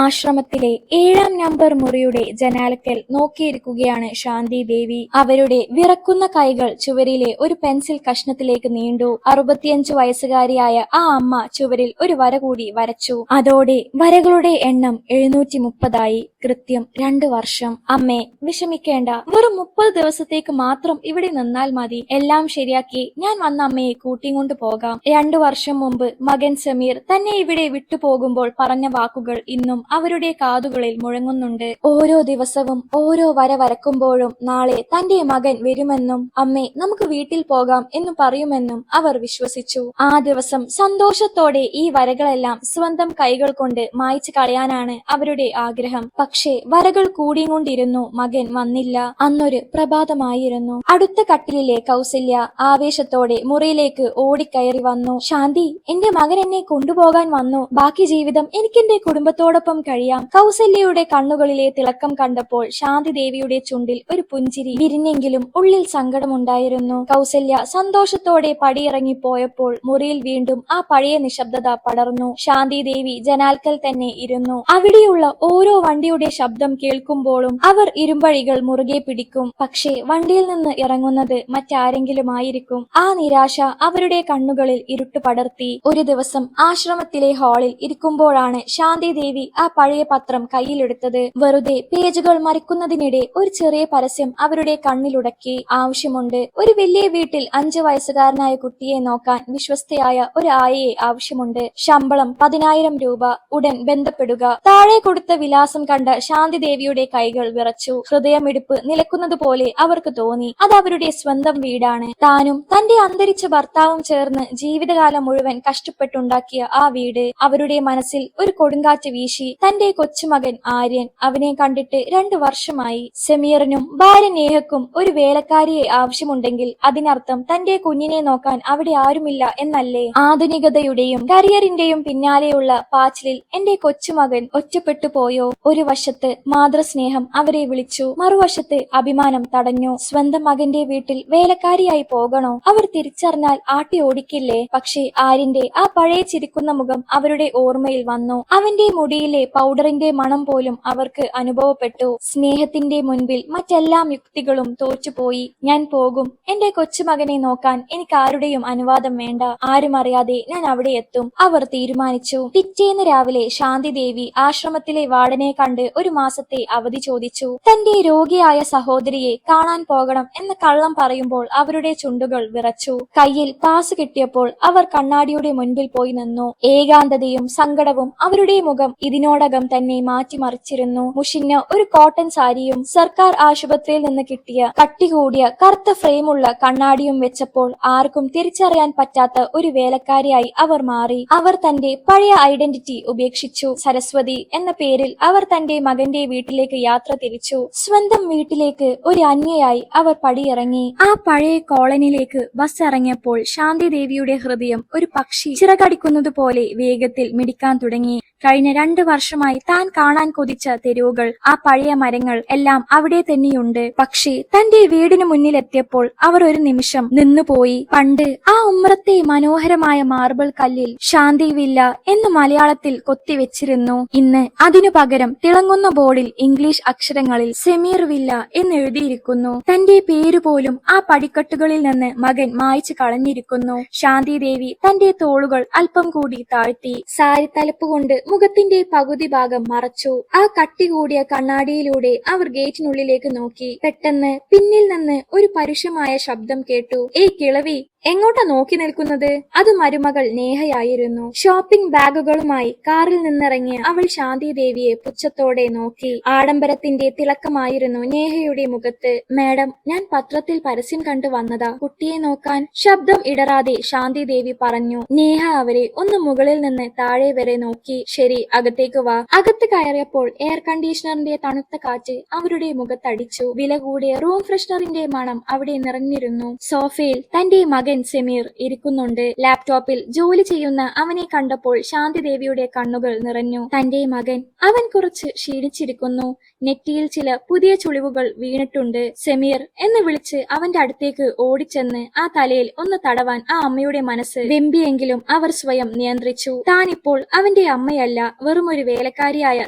ആശ്രമത്തിലെ 7-ാം നമ്പർ മുറിയുടെ ജനാലക്കൽ നോക്കിയിരിക്കുകയാണ് ശാന്തി ദേവി. അവരുടെ വിറക്കുന്ന കൈകൾ ചുവരിലെ ഒരു പെൻസിൽ കഷ്ണത്തിലേക്ക് നീണ്ടു. 65 വയസ്സുകാരിയായ ആ അമ്മ ചുവരിൽ ഒരു വര കൂടി വരച്ചു. അതോടെ വരകളുടെ എണ്ണം 730ആയി. കൃത്യം 2 വർഷം. അമ്മേ, വിഷമിക്കേണ്ട. വെറും 30 ദിവസത്തേക്ക് മാത്രം ഇവിടെ നിന്നാൽ മതി. എല്ലാം ശരിയാക്കി ഞാൻ വന്ന അമ്മയെ കൂട്ടിക്കൊണ്ട് പോകാം. 2 വർഷം മുമ്പ് മകൻ സമീർ തന്നെ ഇവിടെ വിട്ടുപോകുമ്പോൾ പറഞ്ഞ വാക്കുകൾ ഇന്നും അവരുടെ കാതുകളിൽ മുഴങ്ങുന്നുണ്ട്. ഓരോ ദിവസവും ഓരോ വര വരക്കുമ്പോഴും നാളെ തന്റെ മകൻ വരുമെന്നും അമ്മേ, നമുക്ക് വീട്ടിൽ പോകാം എന്ന് പറയുമെന്നും അവർ വിശ്വസിച്ചു. ആ ദിവസം സന്തോഷത്തോടെ ഈ വരകളെല്ലാം സ്വന്തം കൈകൾ കൊണ്ട് മായ്ച്ചു കളയാനാണ് അവരുടെ ആഗ്രഹം. പക്ഷേ വരകൾ കൂടിക്കൊണ്ടിരുന്നു. മകൻ വന്നില്ല. അന്നൊരു പ്രഭാതമായിരുന്നു. അടുത്ത കട്ടിലിലെ കൗസല്യ ആവേശത്തോടെ മുറിയിലേക്ക് ഓടിക്കയറി വന്നു. ശാന്തി, എന്റെ മകൻ എന്നെ കൊണ്ടുപോകാൻ വന്നു. ബാക്കി ജീവിതം എനിക്കെന്റെ കുടുംബത്തോടൊപ്പം കഴിയാം. കൗസല്യയുടെ കണ്ണുകളിലെ തിളക്കം കണ്ടപ്പോൾ ശാന്തി ദേവിയുടെ ചുണ്ടിൽ ഒരു പുഞ്ചിരി വിരിഞ്ഞെങ്കിലും ഉള്ളിൽ സങ്കടമുണ്ടായിരുന്നു. കൗസല്യ സന്തോഷത്തോടെ പടിയിറങ്ങി പോയപ്പോൾ മുറിയിൽ വീണ്ടും ആ പഴയ നിശബ്ദത പടർന്നു. ശാന്തി ദേവി ജനാൽക്കൽ തന്നെ ഇരുന്നു. അവിടെയുള്ള ഓരോ വണ്ടിയുടെ ശബ്ദം കേൾക്കുമ്പോഴും അവർ ഇരുമ്പഴികൾ മുറുകെ പിടിക്കും. പക്ഷേ വണ്ടിയിൽ നിന്ന് ഇറങ്ങുന്നത് മറ്റാരെങ്കിലും ആയിരിക്കും. ആ നിരാശ അവരുടെ കണ്ണുകളിൽ ഇരുട്ട് പടർത്തി. ഒരു ദിവസം ആശ്രമത്തിലെ ഹാളിൽ ഇരിക്കുമ്പോഴാണ് ശാന്തി ദേവി ആ പഴയ പത്രം കയ്യിലെടുത്തത്. വെറുതെ പേജുകൾ മറിക്കുന്നതിനിടെ ഒരു ചെറിയ പരസ്യം അവരുടെ കണ്ണിലുടക്കി. ആവശ്യമുണ്ട്. ഒരു വലിയ വീട്ടിൽ 5 വയസ്സുകാരനായ കുട്ടിയെ നോക്കാൻ വിശ്വസ്തയായ ഒരു ആയയെ ആവശ്യമുണ്ട്. ശമ്പളം 10,000 രൂപ. ഉടൻ ബന്ധപ്പെടുക. താഴെ കൊടുത്ത വിലാസം കണ്ട ശാന്തി ദേവിയുടെ കൈകൾ വിറച്ചു. ഹൃദയമിടിപ്പ് നിലക്കുന്നത് പോലെ അവർക്ക് തോന്നി. അത് അവരുടെ സ്വന്തം വീടാണ്. താനും തന്റെ അന്തരിച്ച ഭർത്താവും ചേർന്ന് ജീവിതകാലം മുഴുവൻ കഷ്ടപ്പെട്ടുണ്ടാക്കിയ ആ വീട്. അവരുടെ മനസ്സിൽ ഒരു കൊടുങ്കാറ്റ് വീശി. തന്റെ കൊച്ചുമകൻ ആര്യൻ. അവനെ കണ്ടിട്ട് 2 വർഷമായി. സമീറിനും ഭാര്യ നേഹക്കും ഒരു വേലക്കാരിയെ ആവശ്യമുണ്ടെങ്കിൽ അതിനർത്ഥം തന്റെ കുഞ്ഞിനെ നോക്കാൻ അവിടെ ആരുമില്ല എന്നല്ലേ? ആധുനികതയുടെയും കരിയറിന്റെയും പിന്നാലെയുള്ള പാച്ചിലിൽ എന്റെ കൊച്ചുമകൻ ഒറ്റപ്പെട്ടു പോയോ? ഒരു വശത്ത് മാതൃസ്നേഹം അവരെ വിളിച്ചു, മറുവശത്ത് അഭിമാനം തടഞ്ഞു. സ്വന്തം മകന്റെ വീട്ടിൽ വേലക്കാരിയായി പോകണോ? അവർ തിരിച്ചറിഞ്ഞാൽ ആട്ടി ഓടിക്കില്ലേ? പക്ഷേ ആര്യന്റെ ആ പഴയ ചിരിക്കുന്ന മുഖം അവരുടെ ഓർമ്മയിൽ വന്നു. അവന്റെ മുടിയിലെ പൗഡറിന്റെ മണം പോലും അവർക്ക് അനുഭവപ്പെട്ടു. സ്നേഹത്തിന്റെ മുൻപിൽ മറ്റെല്ലാം യുക്തികളും തോറ്റുപോയി. ഞാൻ പോകും. എന്റെ കൊച്ചുമകനെ നോക്കാൻ എനിക്ക് ആരുടെയും അനുവാദം വേണ്ട. ആരും അറിയാതെ ഞാൻ അവിടെ എത്തും. അവർ തീരുമാനിച്ചു. പിറ്റേന്ന് രാവിലെ ശാന്തി ദേവി ആശ്രമത്തിലെ വാർഡനെ കണ്ട് 1 മാസത്തെ അവധി ചോദിച്ചു. തന്റെ രോഗിയായ സഹോദരിയെ കാണാൻ പോകണം എന്ന കള്ളം പറയുമ്പോൾ അവരുടെ ചുണ്ടുകൾ വിറച്ചു. കയ്യിൽ പാസ് കിട്ടിയപ്പോൾ അവർ കണ്ണാടിയുടെ മുൻപിൽ പോയി നിന്നു. ഏകാന്തതയും സങ്കടവും അവരുടെ മുഖം ഇതിനോടകം തന്നെ മാറ്റിമറിച്ചിരുന്നു. മുഷിഞ്ഞ ഒരു കോട്ടൺ സാരിയും സർക്കാർ ആശുപത്രിയിൽ നിന്ന് കിട്ടിയ കട്ടി കൂടിയ കറുത്ത ഫ്രെയിമുള്ള കണ്ണാടിയും വെച്ചപ്പോൾ ആർക്കും തിരിച്ചറിയാൻ പറ്റാത്ത ഒരു വേലക്കാരിയായി അവർ മാറി. അവർ തന്റെ പഴയ ഐഡന്റിറ്റി ഉപേക്ഷിച്ചു. സരസ്വതി എന്ന പേരിൽ അവർ തന്റെ മകന്റെ വീട്ടിലേക്ക് യാത്ര തിരിച്ചു. സ്വന്തം വീട്ടിലേക്ക് ഒരു അന്യയായി അവർ പടിയിറങ്ങി. ആ പഴയ കോളനിയിലേക്ക് ബസ് ഇറങ്ങിയപ്പോൾ ശാന്തി ദേവിയുടെ ഹൃദയം ഒരു പക്ഷി ചിറകടിക്കുന്നത് പോലെ വേഗത്തിൽ മിടിക്കാൻ തുടങ്ങി. കഴിഞ്ഞ 2 വർഷമായി താൻ കാണാൻ കൊതിച്ച തെരുവുകൾ, ആ പഴയ മരങ്ങൾ എല്ലാം അവിടെ തന്നെയുണ്ട്. പക്ഷേ തന്റെ വീടിന് മുന്നിലെത്തിയപ്പോൾ അവർ ഒരു നിമിഷം നിന്നുപോയി. പണ്ട് ആ ഉമ്മറത്തെ മനോഹരമായ മാർബിൾ കല്ലിൽ ശാന്തി വില്ല എന്ന് മലയാളത്തിൽ കൊത്തിവെച്ചിരുന്നു. ഇന്ന് അതിനു പകരം തിളങ്ങുന്ന ബോർഡിൽ ഇംഗ്ലീഷ് അക്ഷരങ്ങളിൽ സമീർ വില്ല എന്ന് എഴുതിയിരിക്കുന്നു. തന്റെ പേരുപോലും ആ പടിക്കെട്ടുകളിൽ നിന്ന് മകൻ മായ്ച്ചു കളഞ്ഞിരിക്കുന്നു. ശാന്തി ദേവി തന്റെ തോളുകൾ അല്പം കൂടി താഴ്ത്തി. സാരി തലപ്പ് കൊണ്ട് മുഖത്തിന്റെ പകുതി ഭാഗം മറച്ചു. ആ കട്ടി കൂടിയ കണ്ണാടിയിലൂടെ അവർ ഗേറ്റിനുള്ളിലേക്ക് നോക്കി. പെട്ടെന്ന് പിന്നിൽ നിന്ന് ഒരു പരുഷമായ ശബ്ദം കേട്ടു. ഏയ് കിളവി, എങ്ങോട്ടാ നോക്കി നിൽക്കുന്നത്? അത് മരുമകൾ നേഹയായിരുന്നു. ഷോപ്പിംഗ് ബാഗുകളുമായി കാറിൽ നിന്നിറങ്ങിയ അവൾ ശാന്തി ദേവിയെ പുച്ഛത്തോടെ നോക്കി. ആഡംബരത്തിന്റെ തിളക്കമായിരുന്നു നേഹയുടെ മുഖത്ത്. മാഡം, ഞാൻ പത്രത്തിൽ പരസ്യം കണ്ടു വന്നതാ, കുട്ടിയെ നോക്കാൻ. ശബ്ദം ഇടറാതെ ശാന്തി ദേവി പറഞ്ഞു. നേഹ അവരെ ഒന്ന് മുകളിൽ നിന്ന് താഴെ വരെ നോക്കി. ശരി, അകത്തേക്ക് വാ. അകത്ത് കയറിയപ്പോൾ എയർ കണ്ടീഷണറിന്റെ തണുത്ത കാറ്റ് അവരുടെ മുഖത്തടിച്ചു. വില കൂടിയ റൂം ഫ്രഷ്നറിന്റെ മണം അവിടെ നിറഞ്ഞിരുന്നു. സോഫയിൽ തന്റെ മകൻ സമീർ ഇരിക്കുന്നുണ്ട്. ലാപ്ടോപ്പിൽ ജോലി ചെയ്യുന്ന അവനെ കണ്ടപ്പോൾ ശാന്തി ദേവിയുടെ കണ്ണുകൾ നിറഞ്ഞു. തന്റെ മകൻ. അവൻ കുറച്ച് ക്ഷീണിച്ചിരിക്കുന്നു. നെറ്റിയിൽ ചില പുതിയ ചുളിവുകൾ വീണിട്ടുണ്ട്. സമീർ എന്ന് വിളിച്ച് അവന്റെ അടുത്തേക്ക് ഓടിച്ചെന്ന് ആ തലയിൽ ഒന്ന് തടവാൻ ആ അമ്മയുടെ മനസ്സ് വെമ്പിയെങ്കിലും അവർ സ്വയം നിയന്ത്രിച്ചു. താനിപ്പോൾ അവന്റെ അമ്മയല്ല, ഒന്നുമല്ല, വെറും ഒരു വേലക്കാരിയായ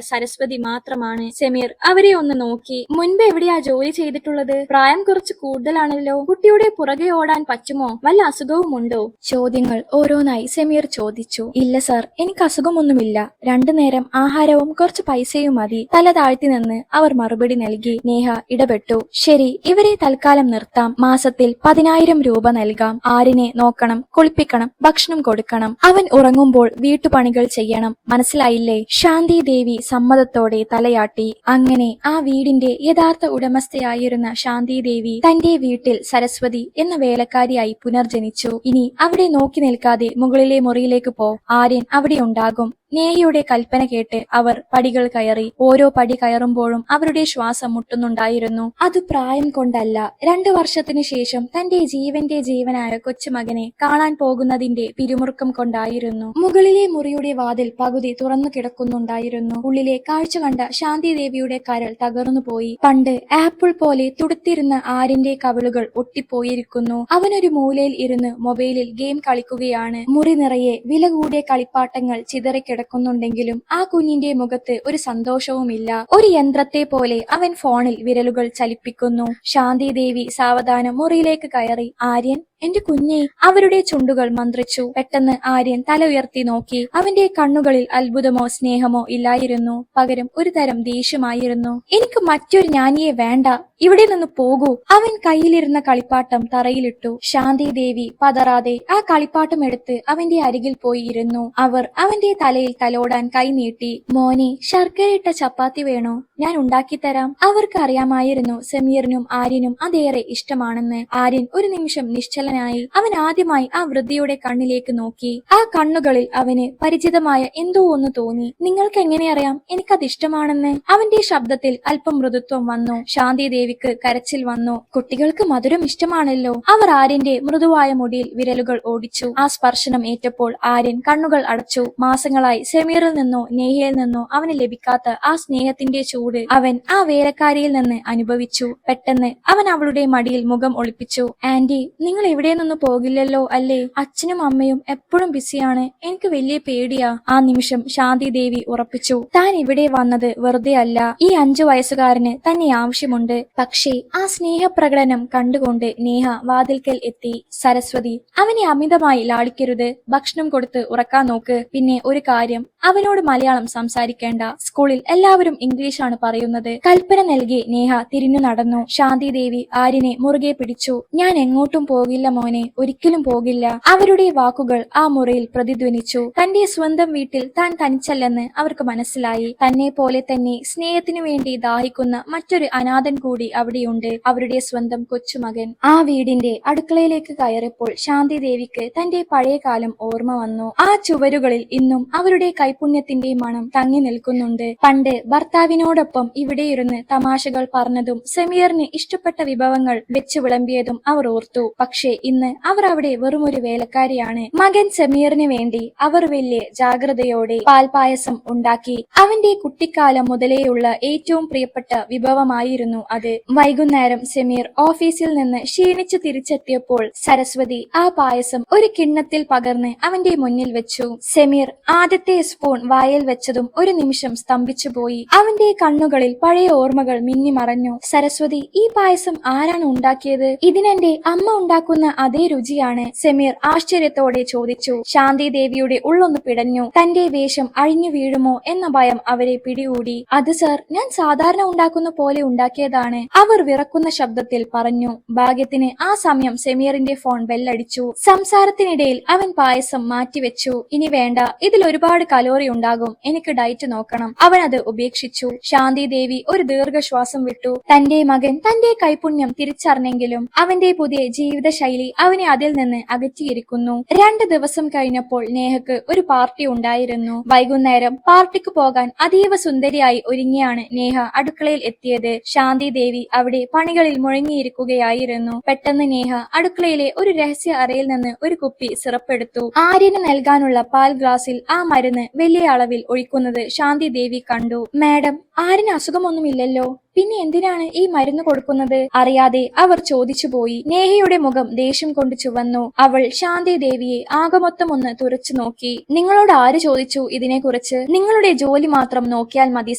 സരസ്വതി മാത്രമാണ്. സെമീർ അവരെ ഒന്ന് നോക്കി. മുൻപ് എവിടെയാ ജോലി ചെയ്തിട്ടുള്ളത്? പ്രായം കുറച്ച് കൂടുതലാണല്ലോ. കുട്ടിയുടെ പുറകെ ഓടാൻ പറ്റുമോ? വല്ല അസുഖവുമുണ്ടോ? ചോദ്യങ്ങൾ ഓരോന്നായി സെമീർ ചോദിച്ചു. ഇല്ല സർ, എനിക്ക് അസുഖമൊന്നുമില്ല. 2 നേരം ആഹാരവും കുറച്ച് പൈസയും മതി. തല താഴ്ത്തി നിന്ന് അവർ മറുപടി നൽകി. നേഹ ഇടപെട്ടു. ശരി, ഇവരെ തൽക്കാലം നിർത്താം. മാസത്തിൽ 10,000 രൂപ നൽകാം. ആരിനെ നോക്കണം, കുളിപ്പിക്കണം, ഭക്ഷണം കൊടുക്കണം. അവൻ ഉറങ്ങുമ്പോൾ വീട്ടുപണികൾ ചെയ്യണം. മനസ്സിലായില്ലേ? ശാന്തി ദേവി സമ്മതത്തോടെ തലയാട്ടി. അങ്ങനെ ആ വീടിന്റെ യഥാർത്ഥ ഉടമസ്ഥയായിരുന്ന ശാന്തി ദേവി തന്റെ വീട്ടിൽ സരസ്വതി എന്ന വേലക്കാരിയായി പുനർജനിച്ചു. ഇനി അവിടെ നോക്കി നിൽക്കാതെ മുകളിലെ മുറിയിലേക്ക് പോ. ആര്യൻ അവിടെ ഉണ്ടാകും. നേഹയുടെ കൽപ്പന കേട്ട് അവർ പടികൾ കയറി. ഓരോ പടി കയറുമ്പോഴും അവരുടെ ശ്വാസം മുട്ടുന്നുണ്ടായിരുന്നു. അത് പ്രായം കൊണ്ടല്ല, 2 വർഷത്തിനു ശേഷം തന്റെ ജീവന്റെ ജീവനായ കൊച്ചുമകനെ കാണാൻ പോകുന്നതിന്റെ പിരിമുറുക്കം കൊണ്ടായിരുന്നു. മുകളിലെ മുറിയുടെ വാതിൽ പകുതി തുറന്നു കിടക്കുന്നുണ്ടായിരുന്നു. ഉള്ളിലെ കാഴ്ച കണ്ട ശാന്തി ദേവിയുടെ കരൾ തകർന്നുപോയി. പണ്ട് ആപ്പിൾ പോലെ തുടുത്തിരുന്ന ആര്യന്റെ കവിളുകൾ ഒട്ടിപ്പോയിരിക്കുന്നു. അവനൊരു മൂലയിൽ ഇരുന്ന് മൊബൈലിൽ ഗെയിം കളിക്കുകയാണ്. മുറി നിറയെ വില കൂടിയ കളിപ്പാട്ടങ്ങൾ ചിതറിക്കിടക്കുന്നുണ്ടെങ്കിലും ആ കുഞ്ഞിന്റെ മുഖത്ത് ഒരു സന്തോഷവുമില്ല. ഒരു യന്ത്രത്തെ പോലെ അവൻ ഫോണിൽ വിരലുകൾ ചലിപ്പിക്കുന്നു. ശാന്തി ദേവി സാവധാനം മുറിയിലേക്ക് കയറി. ആര്യൻ, എന്റെ കുഞ്ഞെ. അവരുടെ ചുണ്ടുകൾ മന്ത്രിച്ചു. പെട്ടെന്ന് ആര്യൻ തല ഉയർത്തി നോക്കി. അവന്റെ കണ്ണുകളിൽ അത്ഭുതമോ സ്നേഹമോ ഇല്ലായിരുന്നു. പകരം ഒരു തരം ദേഷ്യമായിരുന്നു. എനിക്ക് മറ്റൊരു ജ്ഞാനിയെ വേണ്ട, ഇവിടെ നിന്ന് പോകൂ. അവൻ കയ്യിലിരുന്ന കളിപ്പാട്ടം തറയിലിട്ടു. ശാന്തി ദേവി പതറാതെ ആ കളിപ്പാട്ടം എടുത്ത് അവന്റെ അരികിൽ പോയി ഇരുന്നു. അവർ അവന്റെ തലയിൽ തലോടാൻ കൈ നീട്ടി. മോനെ, ശർക്കരയിട്ട ചപ്പാത്തി വേണോ? ഞാൻ ഉണ്ടാക്കിത്തരാം. അവർക്ക് അറിയാമായിരുന്നു സെമീറിനും ആര്യനും അതേറെ ഇഷ്ടമാണെന്ന്. ആര്യൻ ഒരു നിമിഷം നിശ്ചലനായി. അവൻ ആദ്യമായി ആ വൃദ്ധയുടെ കണ്ണിലേക്ക് നോക്കി. ആ കണ്ണുകളിൽ അവന് പരിചിതമായ എന്തോ ഒന്ന് തോന്നി. നിങ്ങൾക്ക് എങ്ങനെ അറിയാം എനിക്കത് ഇഷ്ടമാണെന്ന്? അവന്റെ ശബ്ദത്തിൽ അല്പം മൃദുത്വം വന്നു. ശാന്തി ദേവിക്ക് കരച്ചിൽ വന്നു. കുട്ടികൾക്ക് മധുരം ഇഷ്ടമാണല്ലോ. അവർ ആര്യന്റെ മൃദുവായ മുടിയിൽ വിരലുകൾ ഓടിച്ചു. ആ സ്പർശനം ഏറ്റപ്പോൾ ആര്യൻ കണ്ണുകൾ അടച്ചു. മാസങ്ങളായി സെമീറിൽ നിന്നോ നേഹയിൽ നിന്നോ അവന് ലഭിക്കാത്ത ആ സ്നേഹത്തിന്റെ ചൂട് അവൻ ആ വേലക്കാരിയിൽ നിന്ന് അനുഭവിച്ചു. പെട്ടെന്ന് അവൻ അവളുടെ മടിയിൽ മുഖം ഒളിപ്പിച്ചു. ആന്റി, നിങ്ങൾ ഇവിടെ നിന്ന് പോകില്ലല്ലോ അല്ലേ? അച്ഛനും അമ്മയും എപ്പോഴും ബിസിയാണ്. എനിക്ക് വലിയ പേടിയാ. ആ നിമിഷം ശാന്തി ദേവി ഉറപ്പിച്ചു. താൻ ഇവിടെ വന്നത് വെറുതെ അല്ല. ഈ 5 വയസ്സുകാരന് തന്നെ ആവശ്യമുണ്ട്. പക്ഷേ ആ സ്നേഹപ്രകടനം കണ്ടുകൊണ്ട് നേഹ വാതിൽക്കൽ എത്തി. സരസ്വതി, അവനെ അമിതമായി ലാളിക്കരുത്. ഭക്ഷണം കൊടുത്ത് ഉറക്കാൻ നോക്ക്. പിന്നെ ഒരു കാര്യം, അവനോട് മലയാളം സംസാരിക്കേണ്ട. സ്കൂളിൽ എല്ലാവരും ഇംഗ്ലീഷാണ് പറയുന്നത്. കൽപ്പന നൽകി നേഹ തിരിഞ്ഞു നടന്നു. ശാന്തി ദേവി ആര്യനെ മുറുകെ പിടിച്ചു. ഞാൻ എങ്ങോട്ടും പോകില്ല മോനെ, ഒരിക്കലും പോകില്ല. അവരുടെ വാക്കുകൾ ആ മുറിയിൽ പ്രതിധ്വനിച്ചു. തന്റെ സ്വന്തം വീട്ടിൽ താൻ തനിച്ചല്ലെന്ന് അവർക്ക് മനസ്സിലായി. തന്നെ പോലെ തന്നെ സ്നേഹത്തിനു വേണ്ടി ദാഹിക്കുന്ന മറ്റൊരു അനാഥൻ കൂടി അവിടെയുണ്ട്, അവരുടെ സ്വന്തം കൊച്ചുമകൻ. ആ വീടിന്റെ അടുക്കളയിലേക്ക് കയറിയപ്പോൾ ശാന്തി ദേവിക്ക് തന്റെ പഴയ കാലം ഓർമ്മ വന്നു. ആ ചുവരുകളിൽ ഇന്നും അവരുടെ കൈപുണ്യത്തിന്റെ മണം തങ്ങി നിൽക്കുന്നുണ്ട്. പണ്ട് ഭർത്താവിനോടൊപ്പം ഇവിടെയിരുന്ന് തമാശകൾ പറഞ്ഞതും സെമീറിന് ഇഷ്ടപ്പെട്ട വിഭവങ്ങൾ വെച്ചു വിളമ്പിയതും അവർ ഓർത്തു. പക്ഷേ ഇന്ന് അവർ അവിടെ വെറുമൊരു വേലക്കാരിയാണ്. മകൻ സെമീറിന് വേണ്ടി അവർ വലിയ ജാഗ്രതയോടെ പാൽപായസം ഉണ്ടാക്കി. അവന്റെ കുട്ടിക്കാലം മുതലേയുള്ള ഏറ്റവും പ്രിയപ്പെട്ട വിഭവമായിരുന്നു അത്. വൈകുന്നേരം സെമീർ ഓഫീസിൽ നിന്ന് ക്ഷീണിച്ചു തിരിച്ചെത്തിയപ്പോൾ സരസ്വതി ആ പായസം ഒരു കിണ്ണത്തിൽ പകർന്ന് അവന്റെ മുന്നിൽ വെച്ചു. സെമീർ ആദ്യത്തെ സ്പൂൺ വായിൽ വെച്ചതും ഒരു നിമിഷം സ്തംഭിച്ചുപോയി. അവന്റെ കണ്ണുകളിൽ പഴയ ഓർമ്മകൾ മിന്നിമറഞ്ഞു. സരസ്വതി, ഈ പായസം ആരാണ് ഉണ്ടാക്കിയത്? ഇതിനെന്റെ അമ്മ ഉണ്ടാക്കുന്ന അതേ രുചിയാണ്. സെമീർ ആശ്ചര്യത്തോടെ ചോദിച്ചു. ശാന്തി ദേവിയുടെ ഉള്ളൊന്ന് പിടഞ്ഞു. തന്റെ വേഷം അഴിഞ്ഞു വീഴുമോ എന്ന ഭയം അവരെ പിടികൂടി. അത് സർ, ഞാൻ സാധാരണ ഉണ്ടാക്കുന്ന പോലെ ഉണ്ടാക്കിയതാണ്, അവർ വിറക്കുന്ന ശബ്ദത്തിൽ പറഞ്ഞു. ഭാഗ്യത്തിന് ആ സമയം സെമീറിന്റെ ഫോൺ ബെല്ലടിച്ചു. സംസാരത്തിനിടയിൽ അവൻ പായസം മാറ്റിവെച്ചു. ഇനി വേണ്ട, ഇതിൽ ഒരുപാട് കലോറി ഉണ്ടാകും, എനിക്ക് ഡയറ്റ് നോക്കണം. അവൻ അത് ഉപേക്ഷിച്ചു. ശാന്തി ദേവി ഒരു ദീർഘശ്വാസം വിട്ടു. തന്റെ മകൻ തന്റെ കൈപുണ്യം തിരിച്ചറിഞ്ഞെങ്കിലും അവന്റെ പുതിയ ജീവിതശൈലി അവനെ അതിൽ നിന്ന് അകറ്റിയിരിക്കുന്നു. 2 ദിവസം കഴിഞ്ഞപ്പോൾ നേഹക്ക് ഒരു പാർട്ടി ഉണ്ടായിരുന്നു. വൈകുന്നേരം പാർട്ടിക്ക് പോകാൻ അതീവ സുന്ദരിയായി ഒരുങ്ങിയാണ് നേഹ അടുക്കളയിൽ എത്തിയത്. ശാന്തി ദേവി അവിടെ പണികളിൽ മുഴങ്ങിയിരിക്കുകയായിരുന്നു. പെട്ടെന്ന് നേഹ അടുക്കളയിലെ ഒരു രഹസ്യ അറയിൽ നിന്ന് ഒരു കുപ്പി സിറപ്പ് എടുത്തു. ആര്യന് നൽകാനുള്ള പാൽ ഗ്ലാസിൽ ആ മരുന്ന് വലിയ അളവിൽ ഒഴിക്കുന്നത് ശാന്തി ദേവി കണ്ടു. മാഡം, ആര്യന് അസുഖമൊന്നുമില്ലല്ലോ? പിന്നെ എന്തിനാണ് ഈ മരുന്ന് കൊടുക്കുന്നത്? അറിയാതെ അവർ ചോദിച്ചുപോയി. നേഹയുടെ മുഖം ദേഷ്യം കൊണ്ട് ചുവന്നു. അവൾ ശാന്തി ദേവിയെ ആകമൊത്തം ഒന്ന് തുറച്ചു നോക്കി. നിങ്ങളോട് ആര് ചോദിച്ചു ഇതിനെക്കുറിച്ച്? നിങ്ങളുടെ ജോലി മാത്രം നോക്കിയാൽ മതി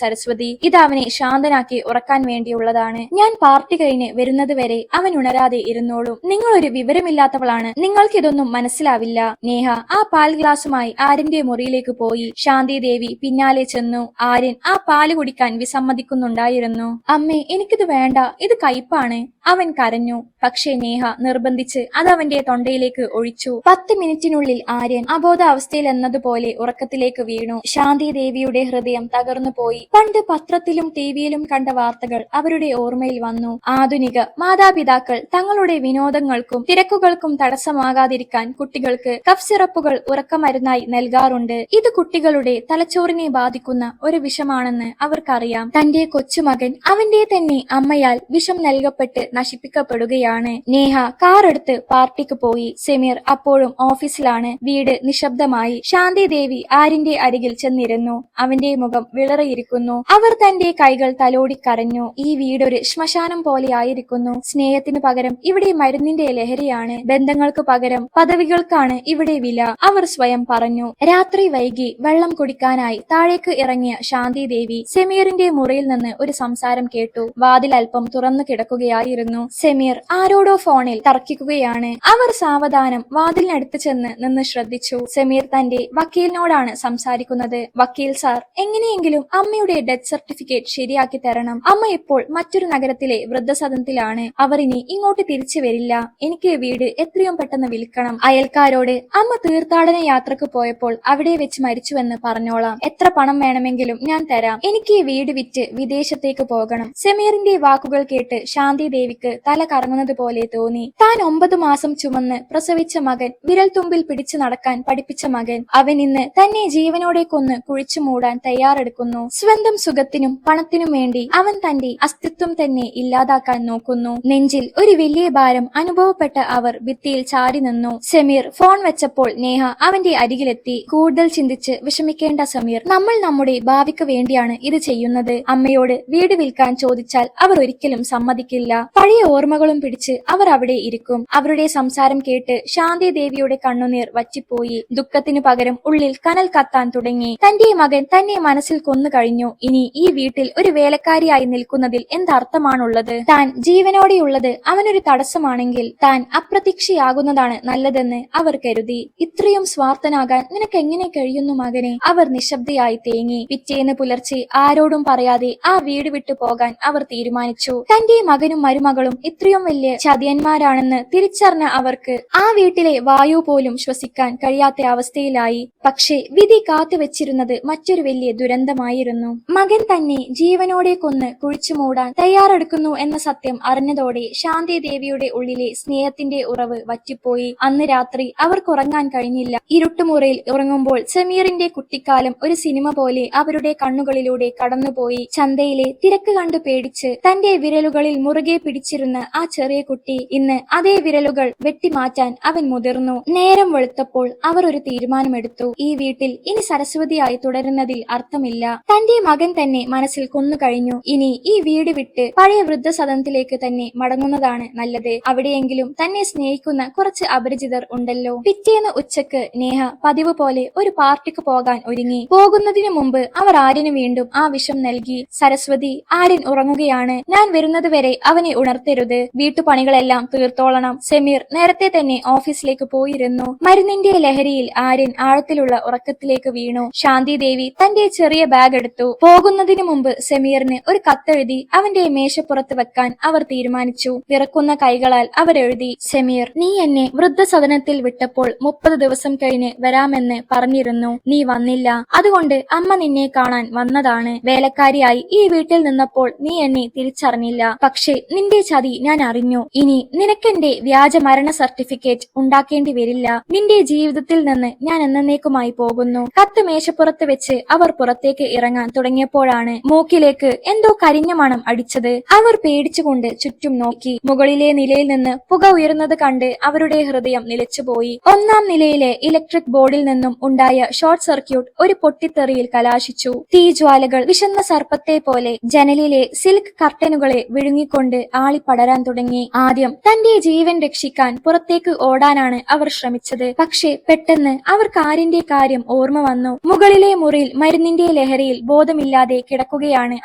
സരസ്വതി. ഇത് അവനെ ശാന്തനാക്കി ഉറക്കാൻ വേണ്ടിയുള്ളതാണ്. ഞാൻ പാർട്ടി കഴിഞ്ഞ് വരുന്നത് വരെ അവൻ ഉണരാതെ ഇരുന്നോളും. നിങ്ങളൊരു വിവരമില്ലാത്തവളാണ്. നിങ്ങൾക്കിതൊന്നും മനസ്സിലാവില്ല. നേഹ ആ പാൽ ഗ്ലാസുമായി ആര്യന്റെ മുറിയിലേക്ക് പോയി. ശാന്തി ദേവി പിന്നാലെ ചെന്നു. ആര്യൻ ആ പാല് കുടിക്കാൻ വിസമ്മതിക്കുന്നുണ്ടായിരുന്നു. അമ്മേ, എനിക്കിത് വേണ്ട, ഇത് കയ്പാണ്. അവൻ കരഞ്ഞു. പക്ഷേ നേഹ നിർബന്ധിച്ച് അതവന്റെ തൊണ്ടയിലേക്ക് ഒഴിച്ചു. 10 മിനിറ്റിനുള്ളിൽ ആര്യൻ അബോധാവസ്ഥയിൽ എന്നതുപോലെ ഉറക്കത്തിലേക്ക് വീണു. ശാന്തി ദേവിയുടെ ഹൃദയം തകർന്നു പോയി. പണ്ട് പത്രത്തിലും ടിവിയിലും കണ്ട വാർത്തകൾ അവരുടെ ഓർമ്മയിൽ വന്നു. ആധുനിക മാതാപിതാക്കൾ തങ്ങളുടെ വിനോദങ്ങൾക്കും തിരക്കുകൾക്കും തടസ്സമാകാതിരിക്കാൻ കുട്ടികൾക്ക് കഫ് സിറപ്പുകൾ ഉറക്കമരുന്നായി നൽകാറുണ്ട്. ഇത് കുട്ടികളുടെ തലച്ചോറിനെ ബാധിക്കുന്ന ഒരു വിഷമാണെന്ന് അവർക്കറിയാം. തന്റെ കൊച്ചുമകൻ അവന്റെ തന്നെ അമ്മയാൽ വിഷം നൽകപ്പെട്ട് നശിപ്പിക്കപ്പെടുകയാണ്. നേഹ കാർ എടുത്ത് പാർട്ടിക്ക് പോയി. സമീർ അപ്പോഴും ഓഫീസിലാണ്. വീട് നിശബ്ദമായി. ശാന്തി ദേവി ആര്യന്റെ അരികിൽ ചെന്നിരുന്നു. അവന്റെ മുഖം വിളറിയിരിക്കുന്നു. അവർ തന്റെ കൈകൾ തലോടി കരഞ്ഞു. ഈ വീടൊരു ശ്മശാനം പോലെയായിരിക്കുന്നു. സ്നേഹത്തിന് പകരം ഇവിടെ മരുന്നിന്റെ ലഹരിയാണ്. ബന്ധങ്ങൾക്ക് പകരം പദവികൾക്കാണ് ഇവിടെ വില, അവർ സ്വയം പറഞ്ഞു. രാത്രി വൈകി വെള്ളം കുടിക്കാനായി താഴേക്ക് ഇറങ്ങിയ ശാന്തി ദേവി സമീറിന്റെ മുറിയിൽ നിന്ന് ഒരു സംസാരം കേട്ടു. വാതിൽ അല്പം തുറന്നു കിടക്കുകയായിരുന്നു. സമീർ ആരോടോ ഫോണിൽ തർക്കിക്കുകയാണ്. അവർ സാവധാനം വാതിലിനടുത്ത് ചെന്ന് നിന്ന് ശ്രദ്ധിച്ചു. സമീർ തന്റെ വക്കീലിനോടാണ് സംസാരിക്കുന്നത്. വക്കീൽ സാർ, എങ്ങനെയെങ്കിലും അമ്മയുടെ ഡെത്ത് സർട്ടിഫിക്കറ്റ് ശരിയാക്കി തരണം. അമ്മ ഇപ്പോൾ മറ്റൊരു നഗരത്തിലെ വൃദ്ധസദനത്തിലാണ്. അവർ ഇനി ഇങ്ങോട്ട് തിരിച്ചു വരില്ല. എനിക്ക് വീട് എത്രയും പെട്ടെന്ന് വിൽക്കണം. അയൽക്കാരോട് അമ്മ തീർത്ഥാടന യാത്രക്ക് പോയപ്പോൾ അവിടെ വെച്ച് മരിച്ചുവെന്ന് പറഞ്ഞോളാം. എത്ര പണം വേണമെങ്കിലും ഞാൻ തരാം. എനിക്ക് ഈ വീട് വിറ്റ് വിദേശത്തേക്ക് പോകണം. സമീറിന്റെ വാക്കുകൾ കേട്ട് ശാന്തി ദേവിക്ക് തല കറങ്ങുന്നത് പോലെ തോന്നി. താൻ 9 മാസം ചുമന്ന് പ്രസവിച്ച മകൻ, വിരൽ തുമ്പിൽ പിടിച്ചു നടക്കാൻ പഠിപ്പിച്ച മകൻ, അവൻ ഇന്ന് തന്നെ ജീവനോടെ കൊന്ന് കുഴിച്ചു മൂടാൻ തയ്യാറെടുക്കുന്നു. സ്വന്തം സുഖത്തിനും പണത്തിനും വേണ്ടി അവൻ തന്റെ അസ്തിത്വം തന്നെ ഇല്ലാതാക്കാൻ നോക്കുന്നു. നെഞ്ചിൽ ഒരു വലിയ ഭാരം അനുഭവപ്പെട്ട അവർ ഭിത്തിയിൽ ചാരി നിന്നു. സമീർ ഫോൺ വെച്ചപ്പോൾ നേഹ അവന്റെ അരികിലെത്തി. കൂടുതൽ ചിന്തിച്ച് വിഷമിക്കേണ്ട സമീർ, നമ്മൾ നമ്മുടെ ഭാവിക്ക് വേണ്ടിയാണ് ഇത് ചെയ്യുന്നത്. അമ്മയോട് വീട് വിൽക്കാൻ ചോദിച്ചാൽ അവർ ഒരിക്കലും സമ്മതിക്കില്ല. പഴയ ഓർമ്മകളും പിടിച്ച് അവർ അവിടെ ഇരിക്കും. അവരുടെ സംസാരം കേട്ട് ശാന്തി ദേവിയുടെ കണ്ണുനീർ വറ്റിപ്പോയി. ദുഃഖത്തിനു പകരം ഉള്ളിൽ കനൽ കത്താൻ തുടങ്ങി. തന്റെ മകൻ തന്നെ മനസ്സിൽ കൊന്നു കഴിഞ്ഞു. ഇനി ഈ വീട്ടിൽ ഒരു വേലക്കാരിയായി നിൽക്കുന്നതിൽ എന്തർത്ഥമാണുള്ളത്? താൻ ജീവനോടെയുള്ളത് അവനൊരു തടസ്സമാണെങ്കിൽ താൻ അപ്രത്യക്ഷയാകുന്നതാണ് നല്ലതെന്ന് അവർ കരുതി. ഇത്രയും സ്വാർത്ഥനാകാൻ നിനക്ക് എങ്ങനെ കഴിയുന്നു മകനെ? അവർ നിശബ്ദയായി തേങ്ങി. പിറ്റേന്ന് പുലർച്ചെ ആരോടും പറയാതെ ആ വീട് വിട്ടു പോകാൻ അവർ തീരുമാനിച്ചു. തന്റെ മകനും മരുമകളും ഇത്രയും വലിയ ചതിയന്മാരാണെന്ന് തിരിച്ചറിഞ്ഞ അവർക്ക് ആ വീട്ടിലെ വായു പോലും ശ്വസിക്കാൻ കഴിയാത്ത അവസ്ഥയിലായി. പക്ഷേ വിധി കാത്തുവെച്ചിരുന്നത് മറ്റൊരു വലിയ ദുരന്തമായിരുന്നു. മകൻ തന്നെ ജീവനോടെ കൊന്ന് കുഴിച്ചു മൂടാൻ തയ്യാറെടുക്കുന്നു എന്ന സത്യം അറിഞ്ഞതോടെ ശാന്തി ദേവിയുടെ ഉള്ളിലെ സ്നേഹത്തിന്റെ ഉറവ് വറ്റിപ്പോയി. അന്ന് രാത്രി അവർക്കുറങ്ങാൻ കഴിഞ്ഞില്ല. ഇരുട്ടുമുറിയിൽ ഉറങ്ങുമ്പോൾ സമീറിന്റെ കുട്ടിക്കാലം ഒരു സിനിമ പോലെ അവരുടെ കണ്ണുകളിലൂടെ കടന്നുപോയി. ചന്തയിലെ തിരക്ക് കണ്ടു പേടിച്ച് തന്റെ വിരലുകളിൽ മുറുകെ പിടിച്ചിരുന്ന ആ ചെറിയ കുട്ടി ഇന്ന് അതേ വിരലുകൾ വെട്ടിമാറ്റാൻ അവൻ മുതിർന്നു. നേരം വെളുത്തപ്പോൾ അവർ ഒരു തീരുമാനമെടുത്തു. ഈ വീട്ടിൽ ഇനി സരസ്വതിയായി തുടരുന്നതിൽ അർത്ഥമില്ല. തന്റെ മകൻ തന്നെ മനസ്സിൽ കൊന്നു കഴിഞ്ഞു. ഇനി ഈ വീട് വിട്ട് പഴയ വൃദ്ധസദനത്തിലേക്ക് തന്നെ മടങ്ങുന്നതാണ് നല്ലത്. അവിടെയെങ്കിലും തന്നെ സ്നേഹിക്കുന്ന കുറച്ച് അപരിചിതർ ഉണ്ടല്ലോ. പിറ്റേന്ന് ഉച്ചക്ക് നേഹ പതിവ് പോലെ ഒരു പാർട്ടിക്ക് പോകാൻ ഒരുങ്ങി. പോകുന്നതിന് മുമ്പ് അവർ ആര്യന് വീണ്ടും ആ വിഷം നൽകി. സരസ്വതി, ആര്യൻ ഉറങ്ങുകയാണ്. ഞാൻ വരുന്നത് വരെ അവനെ ഉണർത്തരുത്. വീട്ടുപണികളെല്ലാം തീർത്തോളണം. സമീർ നേരത്തെ തന്നെ ഓഫീസിലേക്ക് പോയിരുന്നു. മരുന്നിന്റെ ലഹരിയിൽ ആര്യൻ ആഴത്തിലുള്ള ഉറക്കത്തിലേക്ക് വീണു. ശാന്തി ദേവി തന്റെ ചെറിയ ബാഗ് എടുത്തു. പോകുന്നതിന് മുമ്പ് സമീറിന് ഒരു കത്തെഴുതി അവന്റെ മേശപ്പുറത്ത് വെക്കാൻ അവർ തീരുമാനിച്ചു. വിറക്കുന്ന കൈകളാൽ അവരെഴുതി: സമീർ, നീ എന്നെ വൃദ്ധസദനത്തിൽ വിട്ടപ്പോൾ 30 ദിവസം കഴിഞ്ഞ് വരാമെന്ന് പറഞ്ഞിരുന്നു. നീ വന്നില്ല. അതുകൊണ്ട് അമ്മ നിന്നെ കാണാൻ വന്നതാണ്. വേലക്കാരിയായി ഈ വീട്ടിൽ നിന്നപ്പോൾ നീ എന്നെ തിരിച്ചറിഞ്ഞില്ല. പക്ഷേ നിന്റെ ചതി ഞാൻ അറിഞ്ഞു. ഇനി നിനക്കെന്റെ വ്യാജ മരണ സർട്ടിഫിക്കറ്റ് ഉണ്ടാക്കേണ്ടി വരില്ല. നിന്റെ ജീവിതത്തിൽ നിന്ന് ഞാൻ എന്നേക്കുമായി പോകുന്നു. കത്ത് മേശപ്പുറത്ത് വെച്ച് അവർ പുറത്തേക്ക് ഇറങ്ങാൻ തുടങ്ങിയപ്പോഴാണ് മൂക്കിലേക്ക് എന്തോ കരിഞ്ഞ മണം അടിച്ചത്. അവർ പേടിച്ചുകൊണ്ട് ചുറ്റും നോക്കി. മുകളിലെ നിലയിൽ നിന്ന് പുക ഉയരുന്നത് കണ്ട് അവരുടെ ഹൃദയം നിലച്ചുപോയി. 1-ാം നിലയിലെ ഇലക്ട്രിക് ബോർഡിൽ നിന്നും ഉണ്ടായ ഷോർട്ട് സർക്യൂട്ട് ഒരു പൊട്ടിത്തെറിയിൽ കലാശിച്ചു. തീജ്വാലകൾ വിശന്ന സർപ്പത്തെ പോലെ ജനലിൽ വാതിലിലെ സിൽക്ക് കർട്ടനുകളെ വിഴുങ്ങിക്കൊണ്ട് ആളിപ്പടരാൻ തുടങ്ങി. ആദ്യം തന്റെ ജീവൻ രക്ഷിക്കാൻ പുറത്തേക്ക് ഓടാനാണ് അവർ ശ്രമിച്ചത്. പക്ഷേ പെട്ടെന്ന് അവർക്ക് ആരിന്റെ കാര്യം ഓർമ്മ വന്നു. മുകളിലെ മുറിയിൽ മരുന്നിന്റെ ലഹരിയിൽ ബോധമില്ലാതെ കിടക്കുകയാണ്